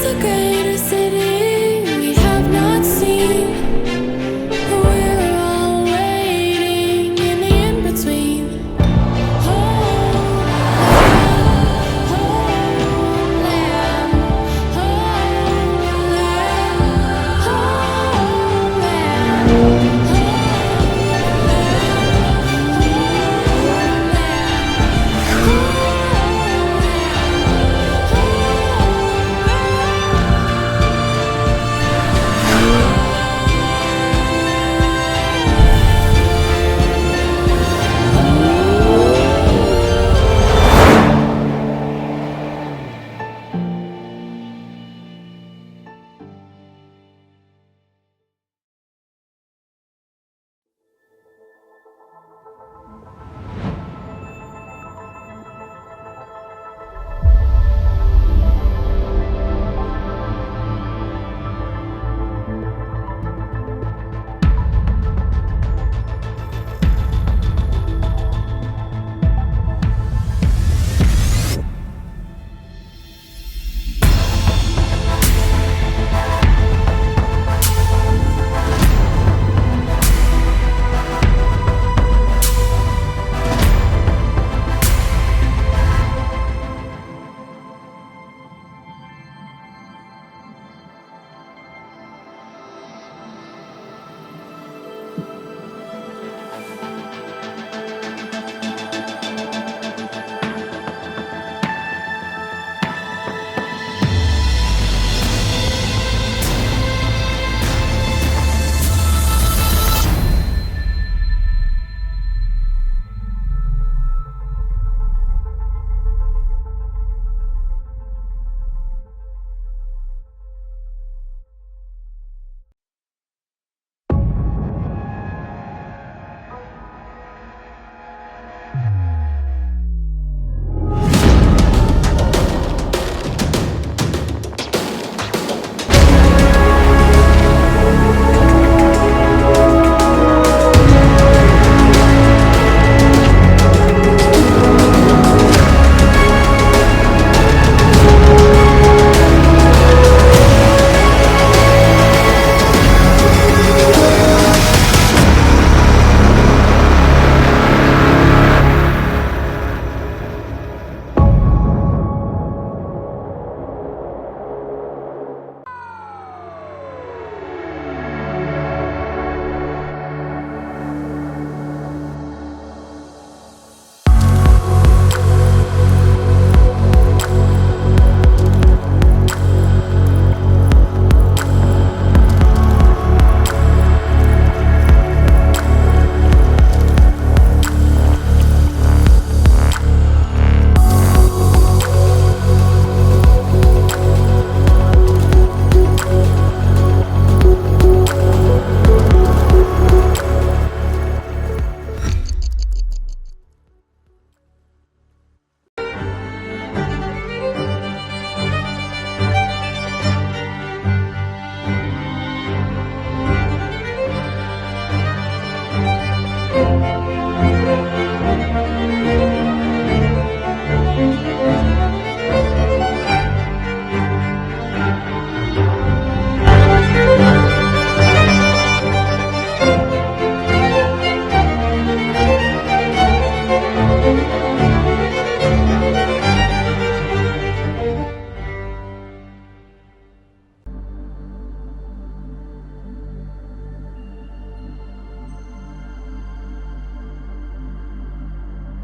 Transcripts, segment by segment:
the greatest city we have not seen. We're all waiting in the in-between. Homeland, homeland,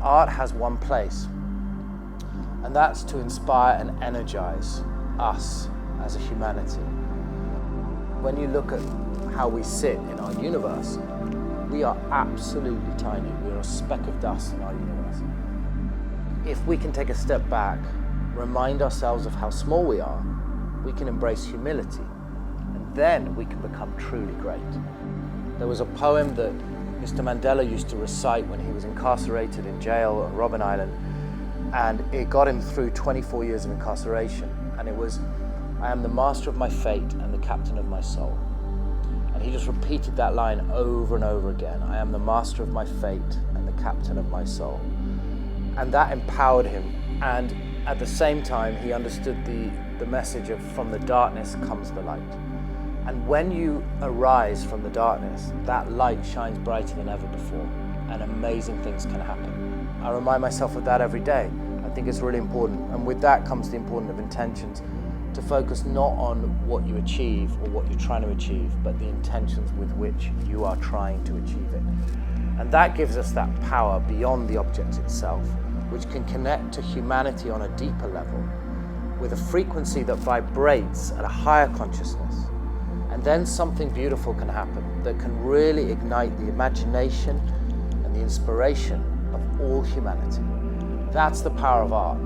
Art has one place, and that's to inspire and energize us as a humanity. When you look at how we sit in our universe, we are absolutely tiny. We're a speck of dust in our universe. If we can take a step back, remind ourselves of how small we are, we can embrace humility, and then we can become truly great. There was a poem that Mr. Mandela used to recite when he was incarcerated in jail on Robben Island, and it got him through 24 years of incarceration. And it was, "I am the master of my fate and the captain of my soul." And he just repeated that line over and over again. "I am the master of my fate and the captain of my soul." And that empowered him. And at the same time, he understood the message of from the darkness comes the light. And when you arise from the darkness, that light shines brighter than ever before, and amazing things can happen. I remind myself of that every day. I think it's really important. And with that comes the importance of intentions, to focus not on what you achieve or what you're trying to achieve, but the intentions with which you are trying to achieve it. And that gives us that power beyond the object itself, which can connect to humanity on a deeper level with a frequency that vibrates at a higher consciousness. And then something beautiful can happen that can really ignite the imagination and the inspiration of all humanity. That's the power of art.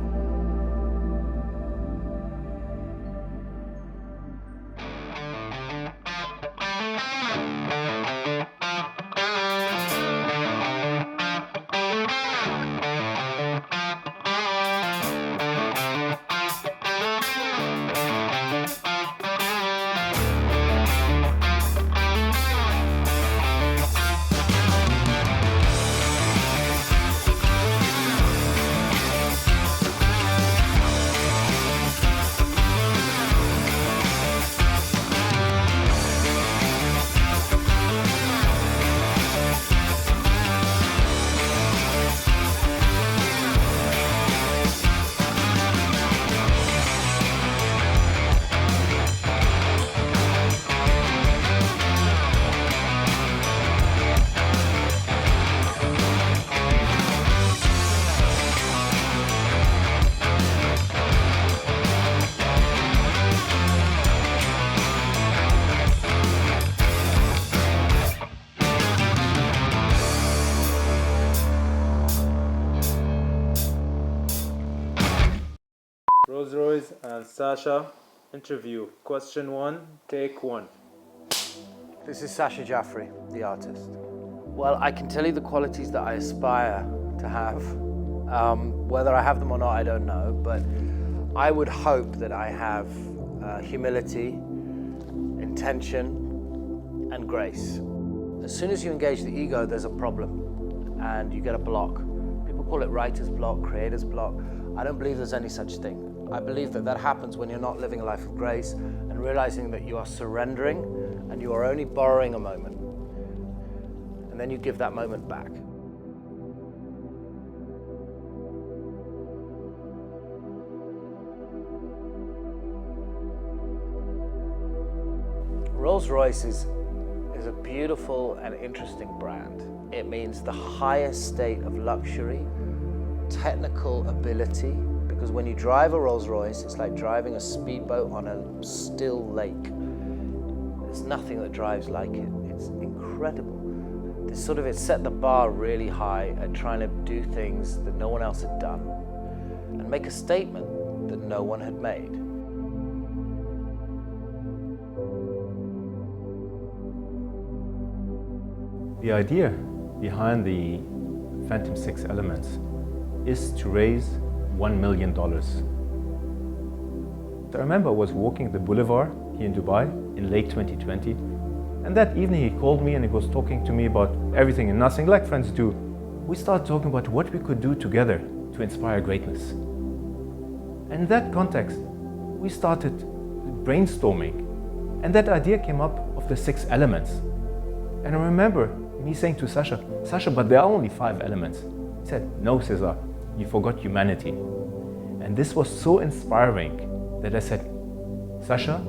Royce and Sasha, interview. Question 1, take 1. This is Sasha Jaffrey, the artist. Well, I can tell you the qualities that I aspire to have. Whether I have them or not, I don't know, but I would hope that I have humility, intention, and grace. As soon as you engage the ego, there's a problem, and you get a block. People call it writer's block, creator's block. I don't believe there's any such thing. I believe that happens when you're not living a life of grace and realizing that you are surrendering and you are only borrowing a moment. And then you give that moment back. Rolls-Royce is a beautiful and interesting brand. It means the highest state of luxury, technical ability, because when you drive a Rolls-Royce, it's like driving a speedboat on a still lake. There's nothing that drives like it. It's incredible. It set the bar really high at trying to do things that no one else had done and make a statement that no one had made. The idea behind the Phantom 6 Elements is to raise $1 million. I remember I was walking the boulevard here in Dubai in late 2020, and that evening he called me and he was talking to me about everything and nothing, like friends do. We started talking about what we could do together to inspire greatness. And in that context, we started brainstorming, and that idea came up of the 6 elements. And I remember me saying to Sasha, but there are only 5 elements. He said, no, Cesar, you forgot humanity. And this was so inspiring that I said, Sasha,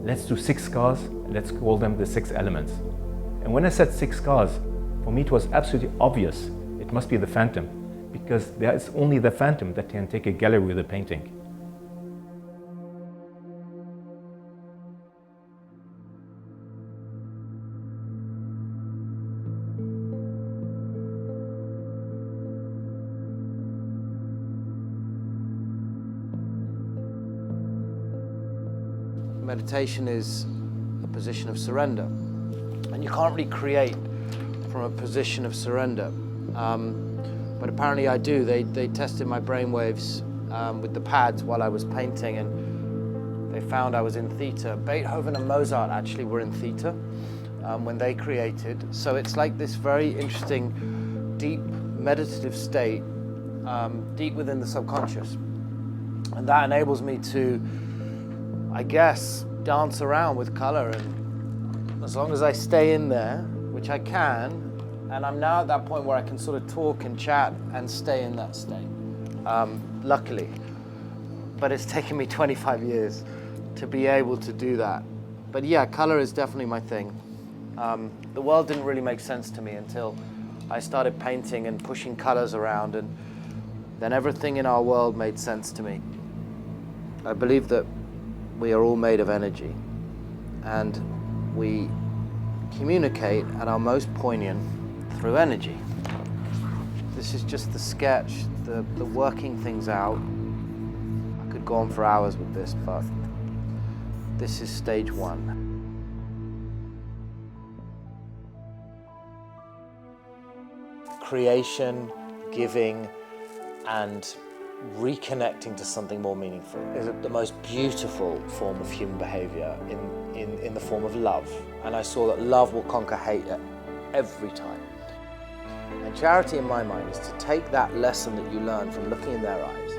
let's do 6 cars, and let's call them the 6 elements. And when I said 6 cars, for me it was absolutely obvious it must be the Phantom, because there is only the Phantom that can take a gallery with a painting. Meditation is a position of surrender, and you can't really create from a position of surrender. But apparently I do. They tested my brainwaves with the pads while I was painting, and they found I was in theta. Beethoven and Mozart actually were in theta when they created. So it's like this very interesting, deep meditative state, deep within the subconscious. And that enables me to, I guess, dance around with color. And as long as I stay in there, which I can, and I'm now at that point where I can sort of talk and chat and stay in that state, luckily. But it's taken me 25 years to be able to do that. But yeah, color is definitely my thing. The world didn't really make sense to me until I started painting and pushing colors around, and then everything in our world made sense to me. I believe that we are all made of energy, and we communicate at our most poignant through energy. This is just the sketch, the working things out. I could go on for hours with this, but this is stage one. Creation, giving, and reconnecting to something more meaningful is the most beautiful form of human behavior in the form of love. And I saw that love will conquer hate every time. And charity, in my mind, is to take that lesson that you learn from looking in their eyes,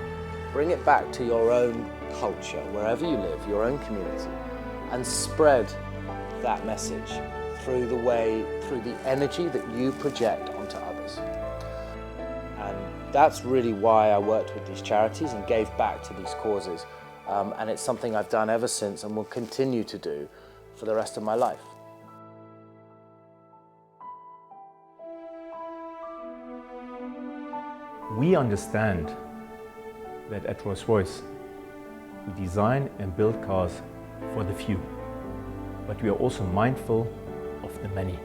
bring it back to your own culture, wherever you live, your own community, and spread that message through the energy that you project onto others. And that's really why I worked with these charities and gave back to these causes. And it's something I've done ever since and will continue to do for the rest of my life. We understand that at Rolls-Royce, we design and build cars for the few, but we are also mindful of the many.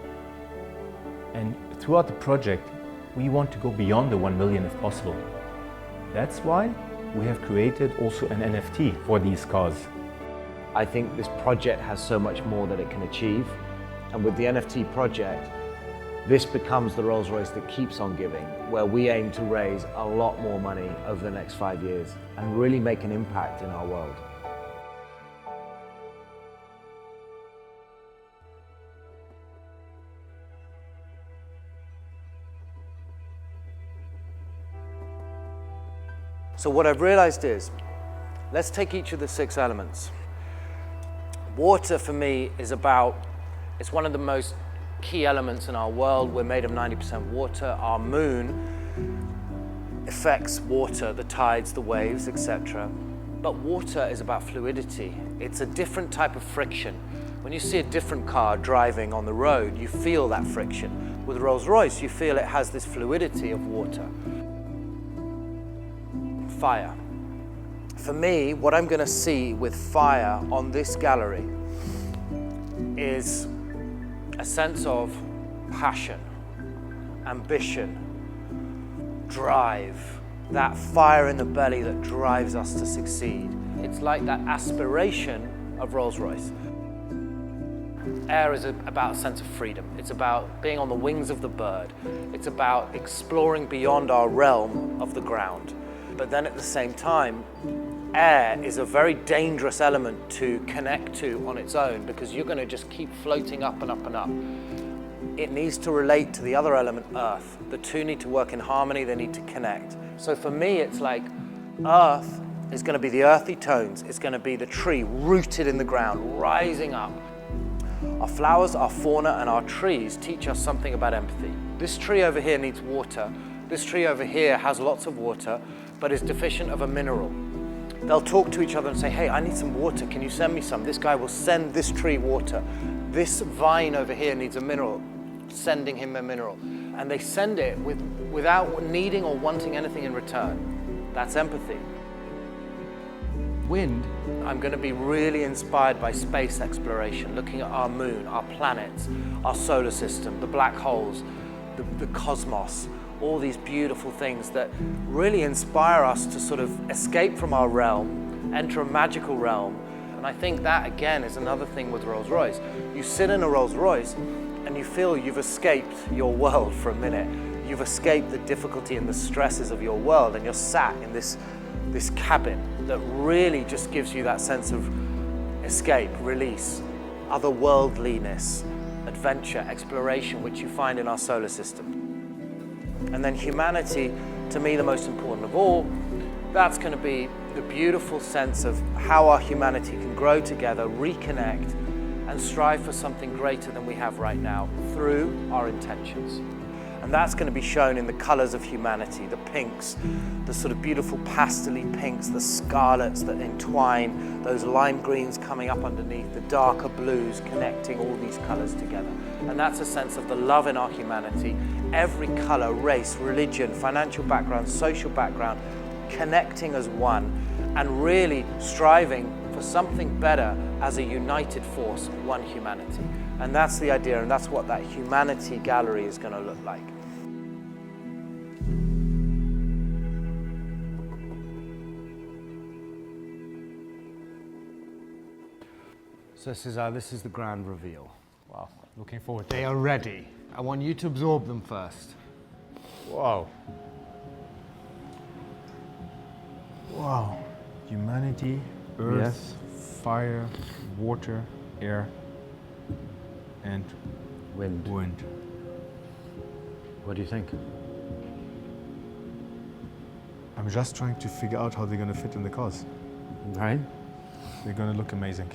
And throughout the project, we want to go beyond the 1 million if possible. That's why we have created also an NFT for these cars. I think this project has so much more that it can achieve. And with the NFT project, this becomes the Rolls-Royce that keeps on giving, where we aim to raise a lot more money over the next 5 years and really make an impact in our world. So what I've realized is, let's take each of the 6 elements. Water for me is it's one of the most key elements in our world. We're made of 90% water. Our moon affects water, the tides, the waves, etc. But water is about fluidity. It's a different type of friction. When you see a different car driving on the road, you feel that friction. With Rolls-Royce, you feel it has this fluidity of water. Fire. For me, what I'm going to see with fire on this gallery is a sense of passion, ambition, drive, that fire in the belly that drives us to succeed. It's like that aspiration of Rolls-Royce. Air is about a sense of freedom. It's about being on the wings of the bird. It's about exploring beyond our realm of the ground. But then at the same time, air is a very dangerous element to connect to on its own, because you're going to just keep floating up and up and up. It needs to relate to the other element, earth. The two need to work in harmony, they need to connect. So for me, it's like earth is going to be the earthy tones. It's going to be the tree rooted in the ground, rising up. Our flowers, our fauna, and our trees teach us something about empathy. This tree over here needs water. This tree over here has lots of water, but is deficient of a mineral. They'll talk to each other and say, hey, I need some water, can you send me some? This guy will send this tree water. This vine over here needs a mineral, sending him a mineral. And they send it without needing or wanting anything in return. That's empathy. Wind, I'm going to be really inspired by space exploration, looking at our moon, our planets, our solar system, the black holes, the cosmos, all these beautiful things that really inspire us to sort of escape from our realm, enter a magical realm. And I think that, again, is another thing with Rolls-Royce. You sit in a Rolls-Royce and you feel you've escaped your world for a minute. You've escaped the difficulty and the stresses of your world, and you're sat in this cabin that really just gives you that sense of escape, release, otherworldliness, adventure, exploration, which you find in our solar system. And then humanity, to me, the most important of all, that's going to be the beautiful sense of how our humanity can grow together, reconnect, and strive for something greater than we have right now through our intentions. And that's going to be shown in the colors of humanity, the pinks, the sort of beautiful pastel-y pinks, the scarlets that entwine, those lime greens coming up underneath, the darker blues connecting all these colors together. And that's a sense of the love in our humanity. Every color, race, religion, financial background, social background, connecting as one and really striving for something better as a united force, one humanity. And that's the idea, and that's what that humanity gallery is going to look like. So this is the grand reveal. Wow, looking forward to They it. are ready. I want you to absorb them first. Wow. Wow. Humanity, earth, Yes. fire, water, air, and Wind. wind. What do you think? I'm just trying to figure out how they're going to fit in the cars. Right? They're going to look amazing.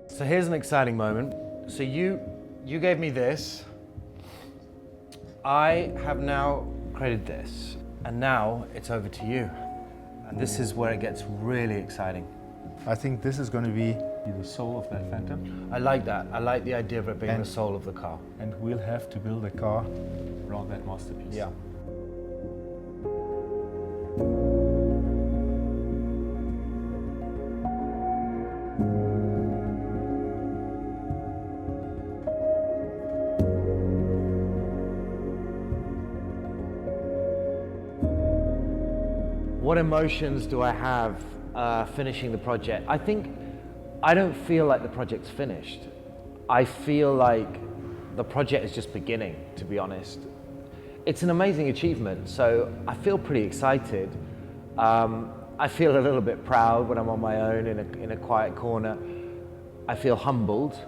So here's an exciting moment. So you gave me this. I have now created this. And now it's over to you. And this is where it gets really exciting. I think this is going to be the soul of that Phantom. I like that. I like the idea of it being And- the soul of the car. And we'll have to build a car around that masterpiece. Yeah. What emotions do I have finishing the project? I don't feel like the project's finished. I feel like the project is just beginning, to be honest. It's an amazing achievement, so I feel pretty excited. I feel a little bit proud when I'm on my own in a quiet corner. I feel humbled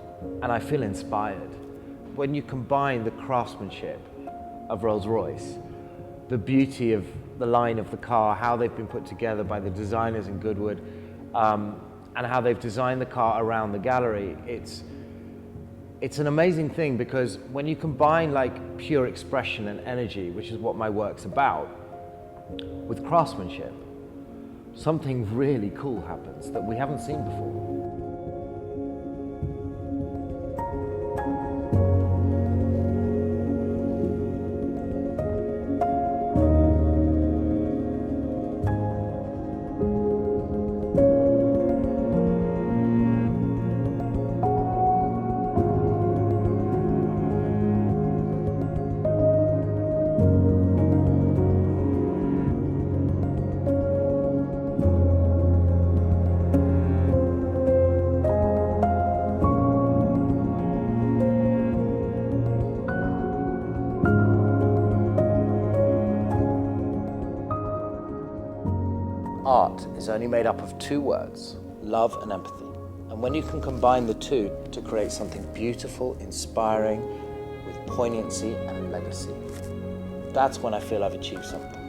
and I feel inspired. When you combine the craftsmanship of Rolls-Royce, the beauty of the line of the car, how they've been put together by the designers in Goodwood, and how they've designed the car around the gallery, it's an amazing thing, because when you combine like pure expression and energy, which is what my work's about, with craftsmanship, something really cool happens that we haven't seen before. Art is only made up of two words, love and empathy. And when you can combine the two to create something beautiful, inspiring, with poignancy and legacy, that's when I feel I've achieved something.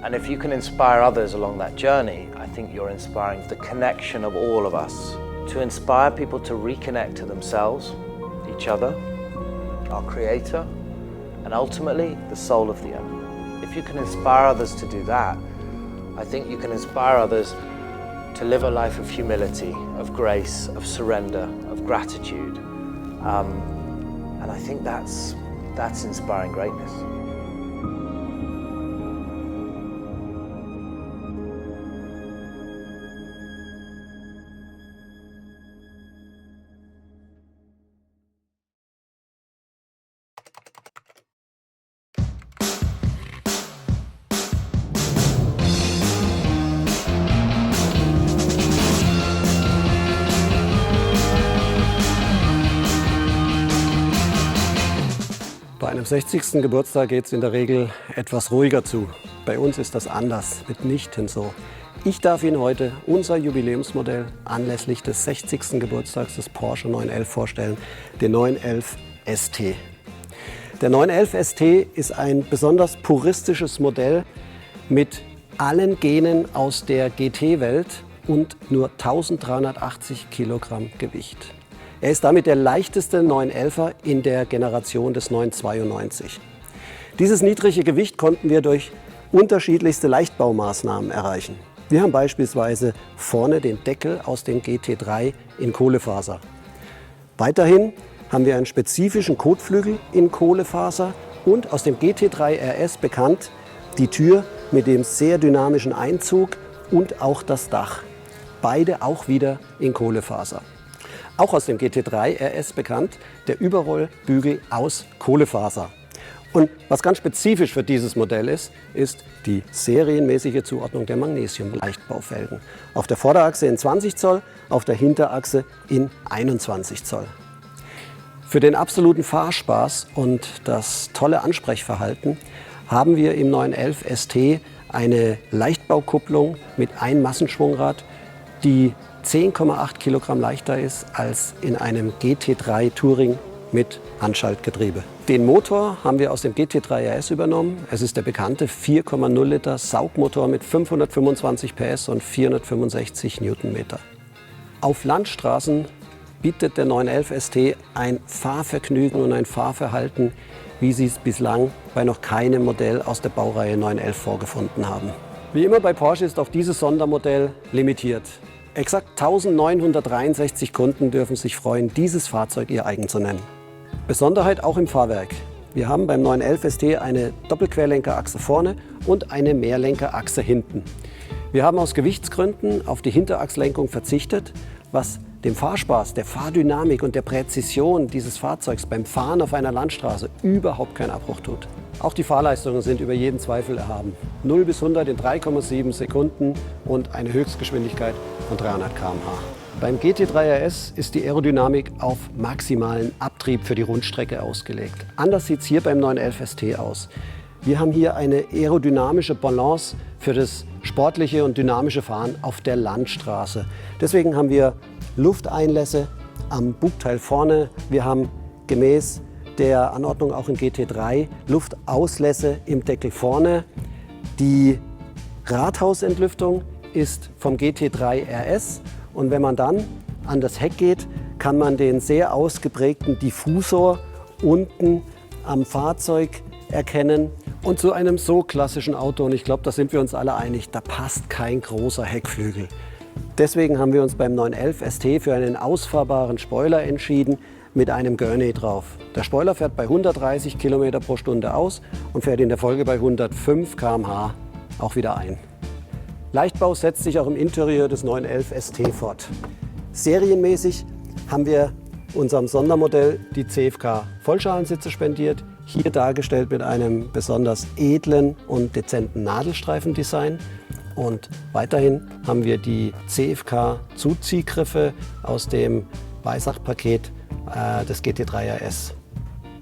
And if you can inspire others along that journey, I think you're inspiring the connection of all of us, to inspire people to reconnect to themselves, each other, our Creator, and ultimately the soul of the earth. If you can inspire others to do that, I think you can inspire others to live a life of humility, of grace, of surrender, of gratitude. And I think that's inspiring greatness. Bei einem 60. Geburtstag geht es in der Regel etwas ruhiger zu. Bei uns ist das anders, mitnichten so. Ich darf Ihnen heute unser Jubiläumsmodell anlässlich des 60. Geburtstags des Porsche 911 vorstellen, den 911 ST. Der 911 ST ist ein besonders puristisches Modell mit allen Genen aus der GT-Welt und nur 1380 Kilogramm Gewicht. Er ist damit der leichteste 911er in der Generation des 992. Dieses niedrige Gewicht konnten wir durch unterschiedlichste Leichtbaumaßnahmen erreichen. Wir haben beispielsweise vorne den Deckel aus dem GT3 in Kohlefaser. Weiterhin haben wir einen spezifischen Kotflügel in Kohlefaser und aus dem GT3 RS bekannt die Tür mit dem sehr dynamischen Einzug und auch das Dach. Beide auch wieder in Kohlefaser. Auch aus dem GT3 RS bekannt der Überrollbügel aus Kohlefaser. Und was ganz spezifisch für dieses Modell ist, ist die serienmäßige Zuordnung der Magnesium-Leichtbaufelgen. Auf der Vorderachse in 20 Zoll, auf der Hinterachse in 21 Zoll. Für den absoluten Fahrspaß und das tolle Ansprechverhalten haben wir im 911 ST eine Leichtbaukupplung mit Einmassenschwungrad, die 10,8 Kilogramm leichter ist als in einem GT3 Touring mit Handschaltgetriebe. Den Motor haben wir aus dem GT3 RS übernommen. Es ist der bekannte 4,0 Liter Saugmotor mit 525 PS und 465 Newtonmeter. Auf Landstraßen bietet der 911 ST ein Fahrvergnügen und ein Fahrverhalten, wie Sie es bislang bei noch keinem Modell aus der Baureihe 911 vorgefunden haben. Wie immer bei Porsche ist auch dieses Sondermodell limitiert. Exakt 1963 Kunden dürfen sich freuen, dieses Fahrzeug ihr eigen zu nennen. Besonderheit auch im Fahrwerk. Wir haben beim 911 ST eine Doppelquerlenkerachse vorne und eine Mehrlenkerachse hinten. Wir haben aus Gewichtsgründen auf die Hinterachslenkung verzichtet, was dem Fahrspaß, der Fahrdynamik und der Präzision dieses Fahrzeugs beim Fahren auf einer Landstraße überhaupt keinen Abbruch tut. Auch die Fahrleistungen sind über jeden Zweifel erhaben. 0 bis 100 in 3,7 Sekunden und eine Höchstgeschwindigkeit von 300 km/h. Beim GT3 RS ist die Aerodynamik auf maximalen Abtrieb für die Rundstrecke ausgelegt. Anders sieht es hier beim 911 ST aus. Wir haben hier eine aerodynamische Balance für das sportliche und dynamische Fahren auf der Landstraße. Deswegen haben wir Lufteinlässe am Bugteil vorne. Wir haben gemäß der Anordnung auch in GT3 Luftauslässe im Deckel vorne. Die Rathausentlüftung ist vom GT3 RS und wenn man dann an das Heck geht, kann man den sehr ausgeprägten Diffusor unten am Fahrzeug erkennen. Und zu einem so klassischen Auto, und ich glaube, da sind wir uns alle einig, da passt kein großer Heckflügel. Deswegen haben wir uns beim 911 ST für einen ausfahrbaren Spoiler entschieden mit einem Gurney drauf. Der Spoiler fährt bei 130 km pro Stunde aus und fährt in der Folge bei 105 km/h auch wieder ein. Leichtbau setzt sich auch im Interieur des 911 ST fort. Serienmäßig haben wir unserem Sondermodell die CFK Vollschalensitze spendiert, hier dargestellt mit einem besonders edlen und dezenten Nadelstreifendesign. Und weiterhin haben wir die CFK Zuziehgriffe aus dem Weissachpaket des GT3 RS.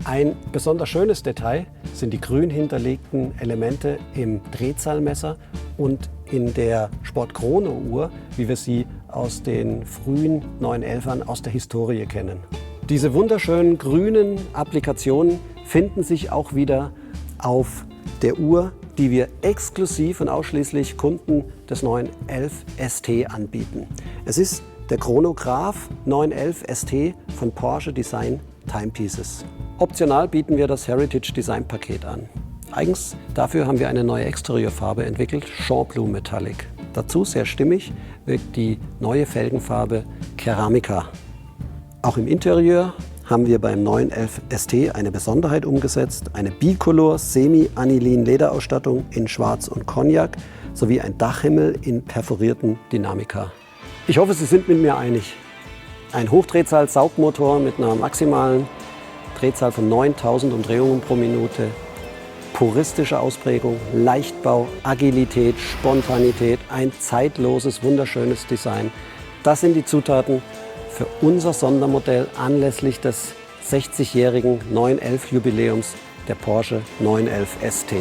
Ein besonders schönes Detail sind die grün hinterlegten Elemente im Drehzahlmesser und in der Sport-Chrono-Uhr, wie wir sie aus den frühen 911ern aus der Historie kennen. Diese wunderschönen grünen Applikationen finden sich auch wieder auf der Uhr, die wir exklusiv und ausschließlich Kunden des 911 ST anbieten. Es ist der Chronograph 911 ST von Porsche Design Timepieces. Optional bieten wir das Heritage Design Paket an. Eigens dafür haben wir eine neue Exterieurfarbe entwickelt, Champ Blue Metallic. Dazu sehr stimmig wirkt die neue Felgenfarbe Ceramica. Auch im Interieur haben wir beim 911 ST eine Besonderheit umgesetzt, eine Bicolor Semi-Anilin Lederausstattung in Schwarz und Cognac sowie ein Dachhimmel in perforierten Dynamica. Ich hoffe, Sie sind mit mir einig. Ein Hochdrehzahl-Saugmotor mit einer maximalen Drehzahl von 9000 Umdrehungen pro Minute, puristische Ausprägung, Leichtbau, Agilität, Spontanität, ein zeitloses, wunderschönes Design. Das sind die Zutaten für unser Sondermodell anlässlich des 60-jährigen 911 Jubiläums der Porsche 911 ST.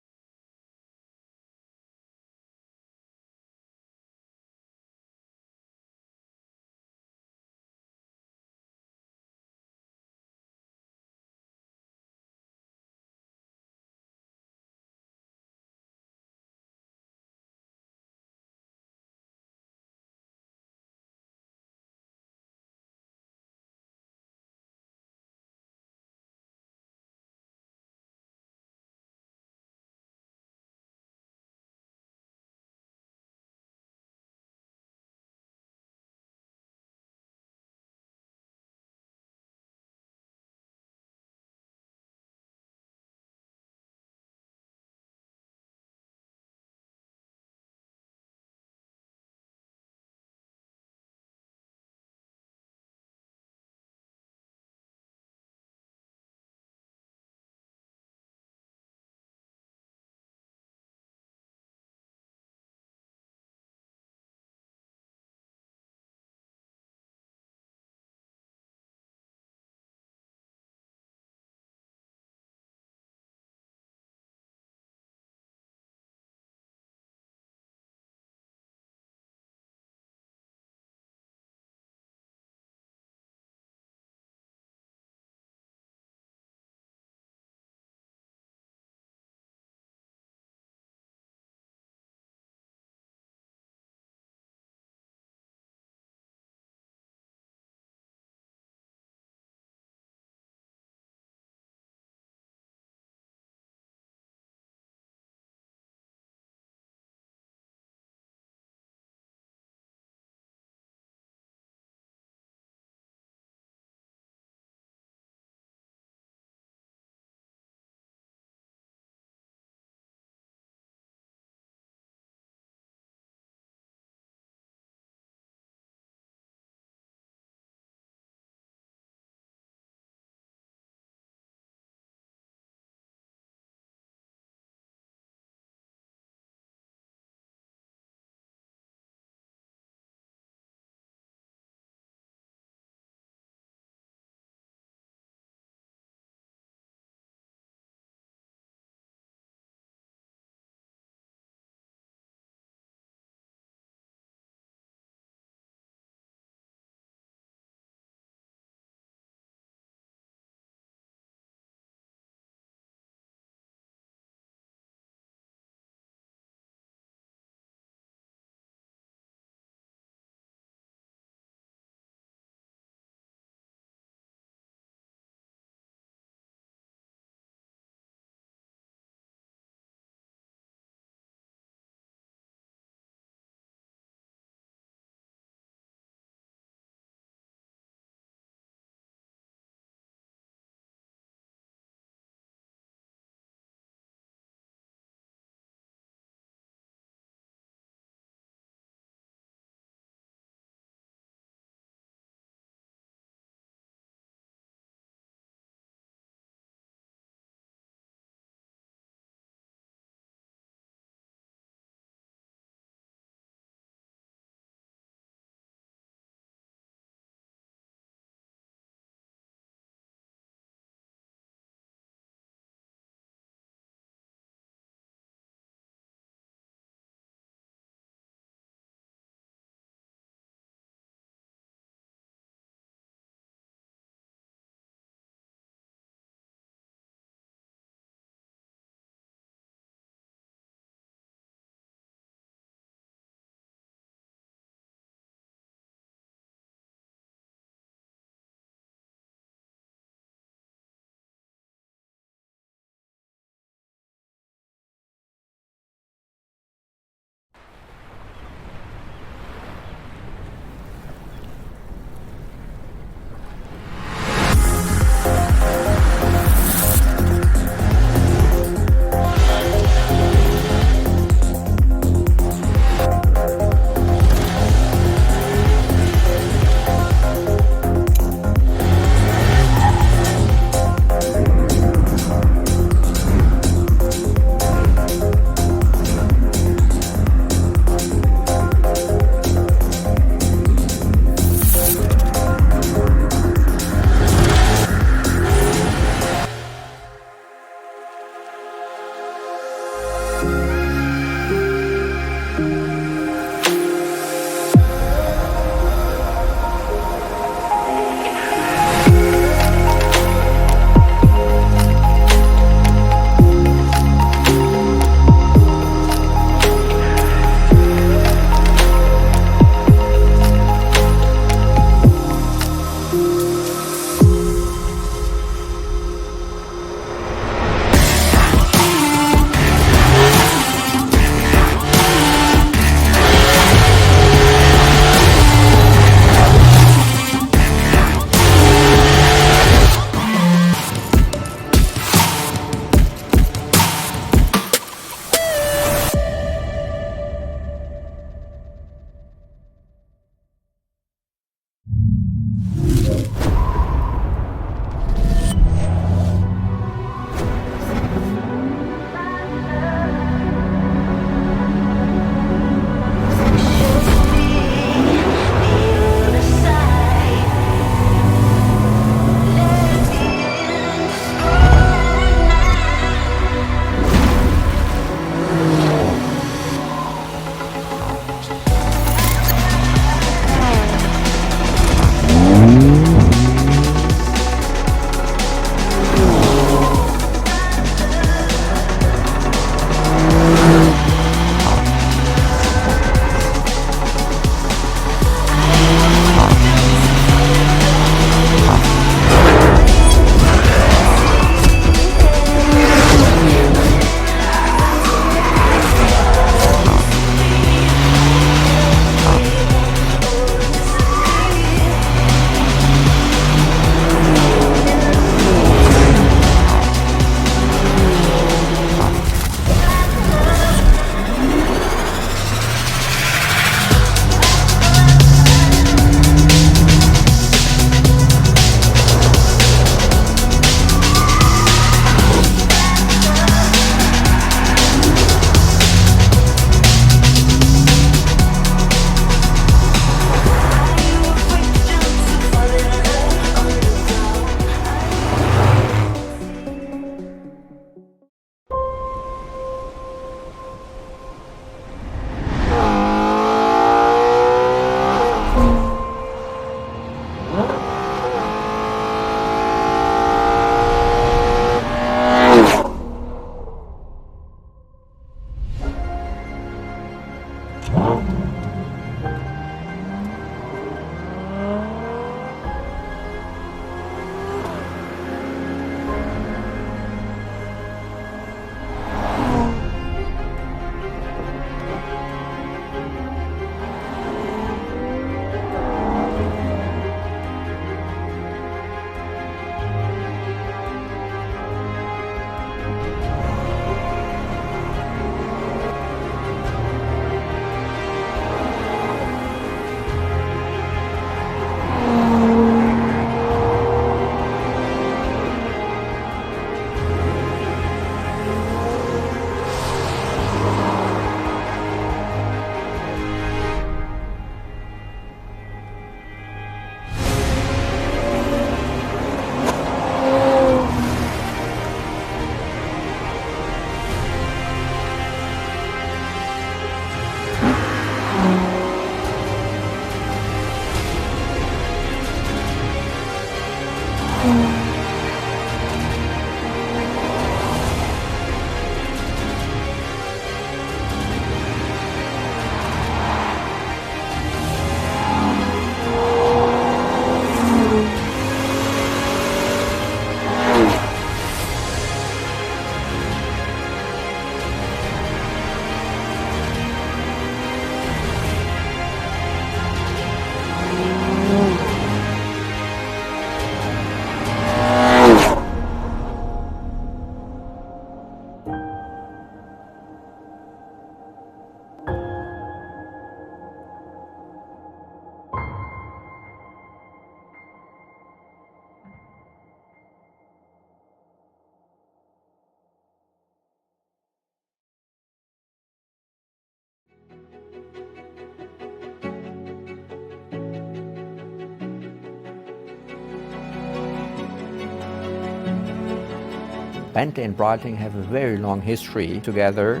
Bentley and Breitling have a very long history together.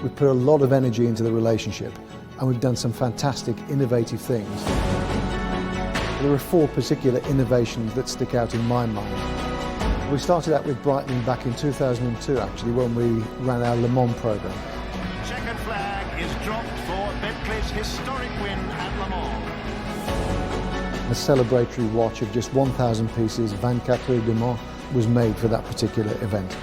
We've put a lot of energy into the relationship and we've done some fantastic innovative things. There are 4 particular innovations that stick out in my mind. We started out with Breitling back in 2002 actually, when we ran our Le Mans program. Checkered flag is dropped for Bentley's historic win at Le Mans. A celebratory watch of just 1,000 pieces, 24 Heures de Mans, was made for that particular event.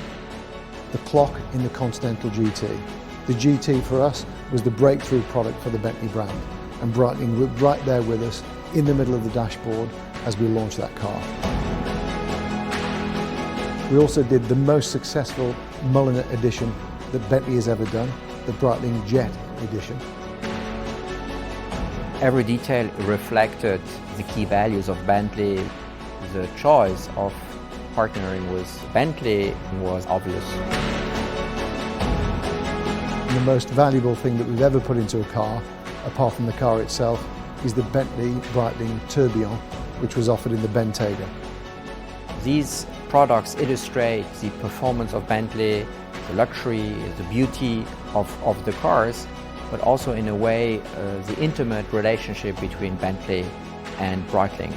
The clock in the Continental GT. The GT for us was the breakthrough product for the Bentley brand, and Breitling was right there with us in the middle of the dashboard as we launched that car. We also did the most successful Mulliner edition that Bentley has ever done, the Breitling Jet edition. Every detail reflected the key values of Bentley. The choice of partnering with Bentley was obvious. And the most valuable thing that we've ever put into a car, apart from the car itself, is the Bentley Breitling Tourbillon, which was offered in the Bentayga. These products illustrate the performance of Bentley, the luxury, the beauty of the cars, but also in a way the intimate relationship between Bentley and Breitling.